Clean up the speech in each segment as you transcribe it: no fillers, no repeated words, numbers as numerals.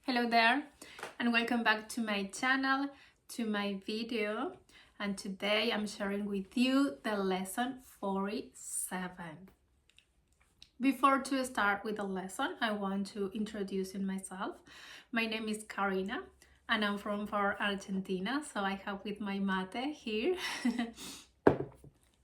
Hello there and welcome back to my channel, to my video, and today I'm sharing with you the lesson 47. Before to start with the lesson, I want to introduce myself. My name is Karina and I'm from Argentina, so I have with my mate here.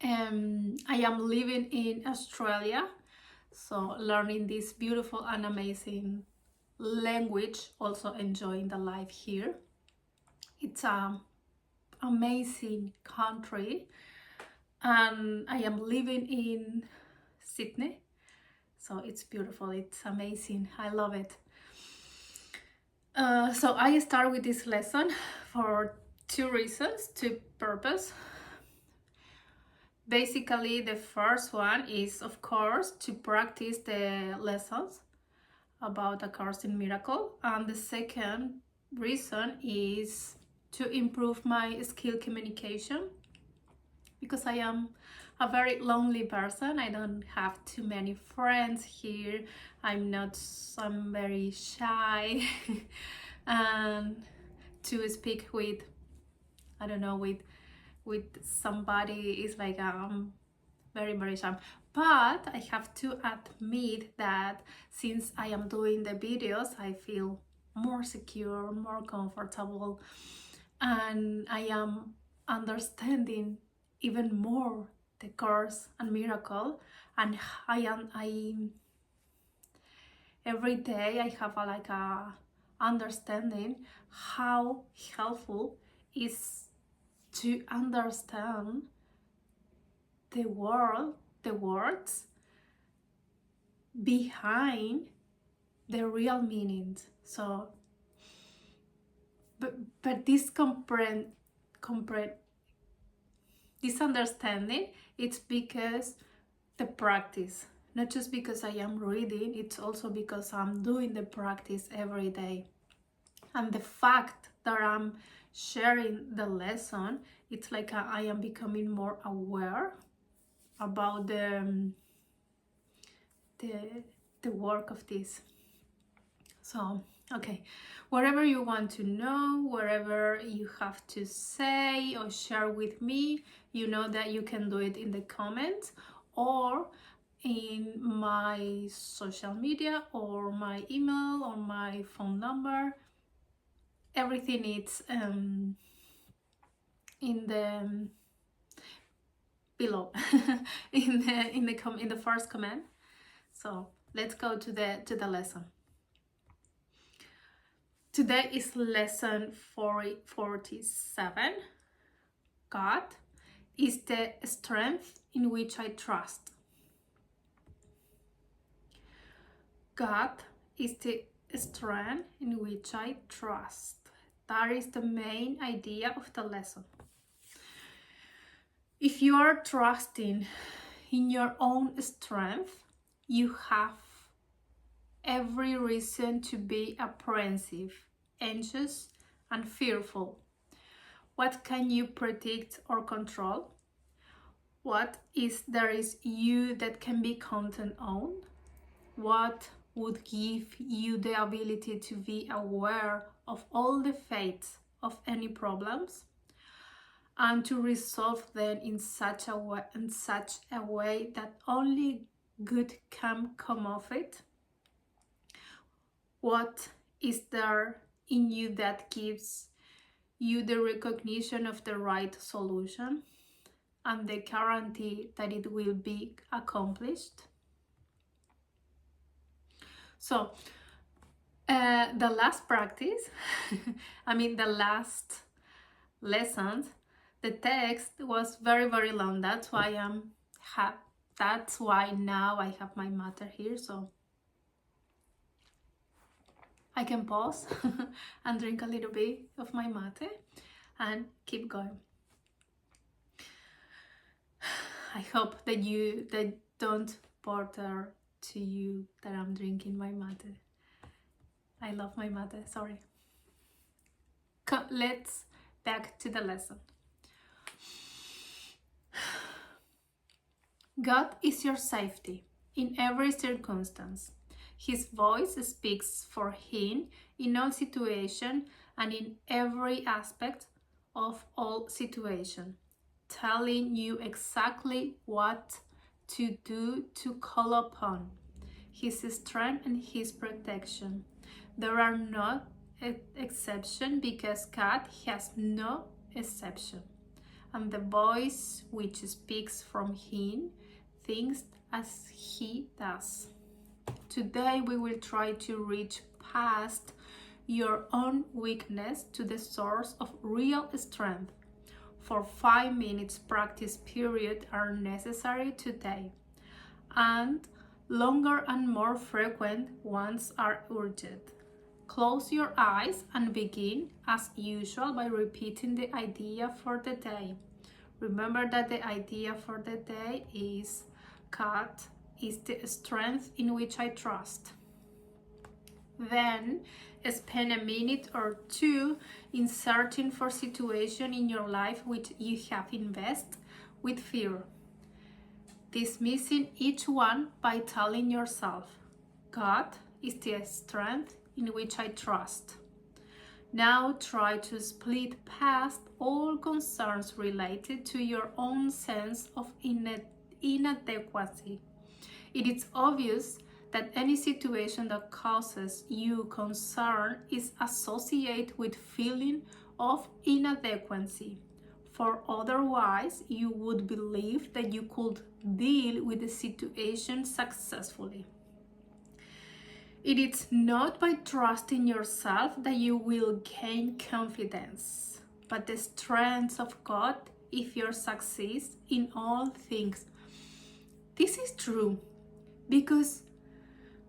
I am living in Australia, so learning this beautiful and amazing language, also enjoying the life here. It's an amazing country and I am living in Sydney, so it's beautiful, it's amazing, I love it. So I start with this lesson for two reasons, two purposes. Basically, the first one is, of course, to practice the lessons about A Course in Miracle, and the second reason is to improve my skill communication, because I am a very lonely person. I don't have too many friends here. I'm very shy and to speak with, I don't know, with somebody is like very shy. But I have to admit that since I am doing the videos, I feel more secure, more comfortable, and I am understanding even more the Course and Miracle. And every day I have a understanding how helpful is to understand the words behind the real meanings. So but this this understanding, it's because the practice, not just because I am reading, it's also because I'm doing the practice every day. And the fact that I'm sharing the lesson, it's like I am becoming more aware about the work of this. So okay, whatever you want to know, whatever you have to say or share with me, you know that you can do it in the comments or in my social media or my email or my phone number. Everything is in the below in the first comment. So let's go to the lesson. Today is lesson 47. God is the strength in which I trust. God is the strength in which I trust. That is the main idea of the lesson. If you are trusting in your own strength, you have every reason to be apprehensive, anxious, and fearful. What can you predict or control? What is there is you that can be counted on? What would give you the ability to be aware of all the fates of any problems and to resolve them in such a way that only good can come of it? What is there in you that gives you the recognition of the right solution and the guarantee that it will be accomplished? So the last practice, the last lessons, the text was very long. That's why now I have my matter here, so I can pause and drink a little bit of my mate and keep going. I hope that don't bother to you that I'm drinking my mate. I love my mate, sorry. Let's back to the lesson. God is your safety in every circumstance. His voice speaks for him in all situations and in every aspect of all situations, telling you exactly what to do to call upon his strength and his protection. There are no exceptions because God has no exception. And the voice which speaks from him thinks as he does. Today we will try to reach past your own weakness to the source of real strength. For 5 minutes practice period are necessary today, and longer and more frequent ones are urgent. Close your eyes and begin as usual by repeating the idea for the day. Remember that the idea for the day is God is the strength in which I trust. Then spend a minute or two in searching for situations in your life which you have invested with fear, dismissing each one by telling yourself, God is the strength in which I trust. Now try to split past all concerns related to your own sense of inadequacy. It is obvious that any situation that causes you concern is associated with feeling of inadequacy, for otherwise you would believe that you could deal with the situation successfully. It is not by trusting yourself that you will gain confidence, but the strength of God if you succeed in all things. This is true because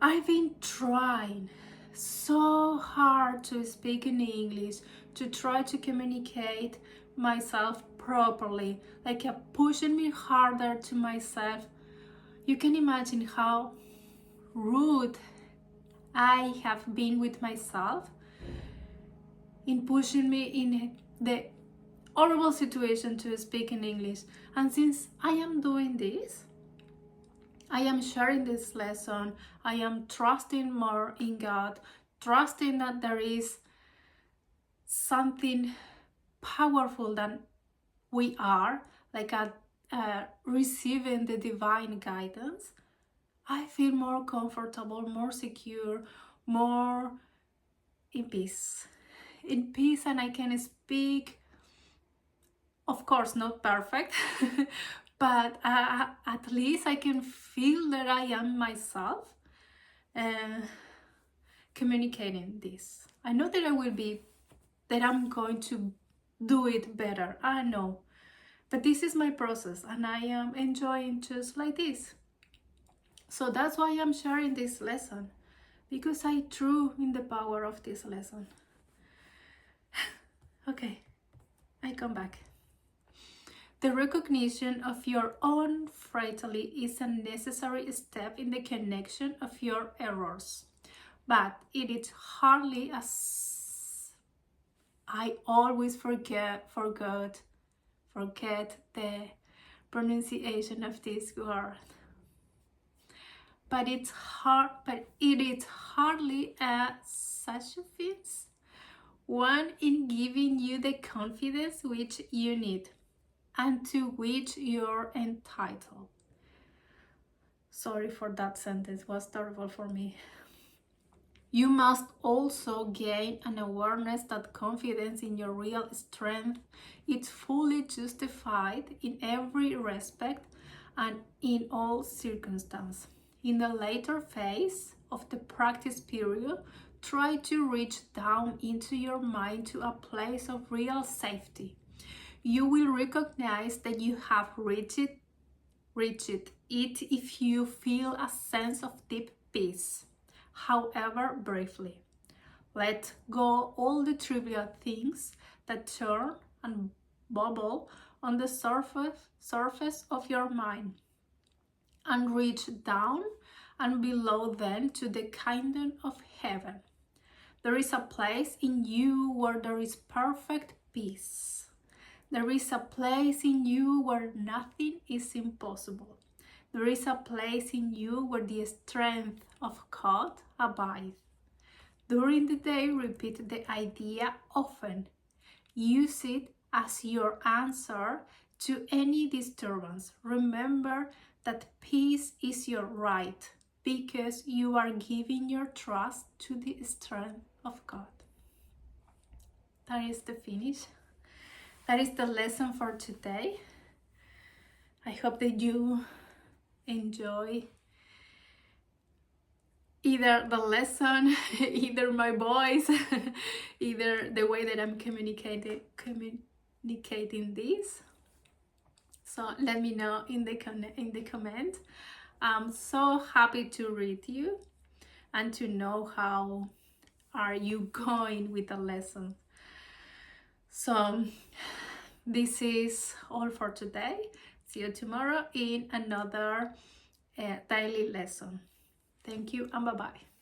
I've been trying so hard to speak in English, to try to communicate myself properly, like pushing me harder to myself. You can imagine how rude I have been with myself in pushing me in the horrible situation to speak in English. And since I am doing this, I am sharing this lesson, I am trusting more in God, trusting that there is something powerful than we are, like receiving the divine guidance. I feel more comfortable, more secure, more in peace. In peace, and I can speak, of course, not perfect, but at least I can feel that I am myself communicating this. I know that I'm going to do it better. I know. But this is my process and I am enjoying just like this. So that's why I'm sharing this lesson, because I true in the power of this lesson. Okay, I come back. The recognition of your own frailty is a necessary step in the connection of your errors, but it is hardly as I always forget the pronunciation of this word. But it is hardly a success one in giving you the confidence which you need and to which you're entitled. Sorry for that sentence, it was terrible for me. You must also gain an awareness that confidence in your real strength is fully justified in every respect and in all circumstances. In the later phase of the practice period, try to reach down into your mind to a place of real safety. You will recognize that you have reached it if you feel a sense of deep peace, however briefly. Let go all the trivial things that turn and bubble on the surface of your mind, and reach down and below them to the kingdom of heaven. There is a place in you where there is perfect peace. There is a place in you where nothing is impossible. There is a place in you where the strength of God abide. During the day, repeat the idea often. Use it as your answer to any disturbance. Remember that peace is your right because you are giving your trust to the strength of God. That is the finish. That is the lesson for today. I hope that you enjoy either the lesson, either my voice, either the way that I'm communicating this. So let me know in the comment. I'm so happy to read you and to know how are you going with the lesson. So this is all for today. See you tomorrow in another daily lesson. Thank you and bye-bye.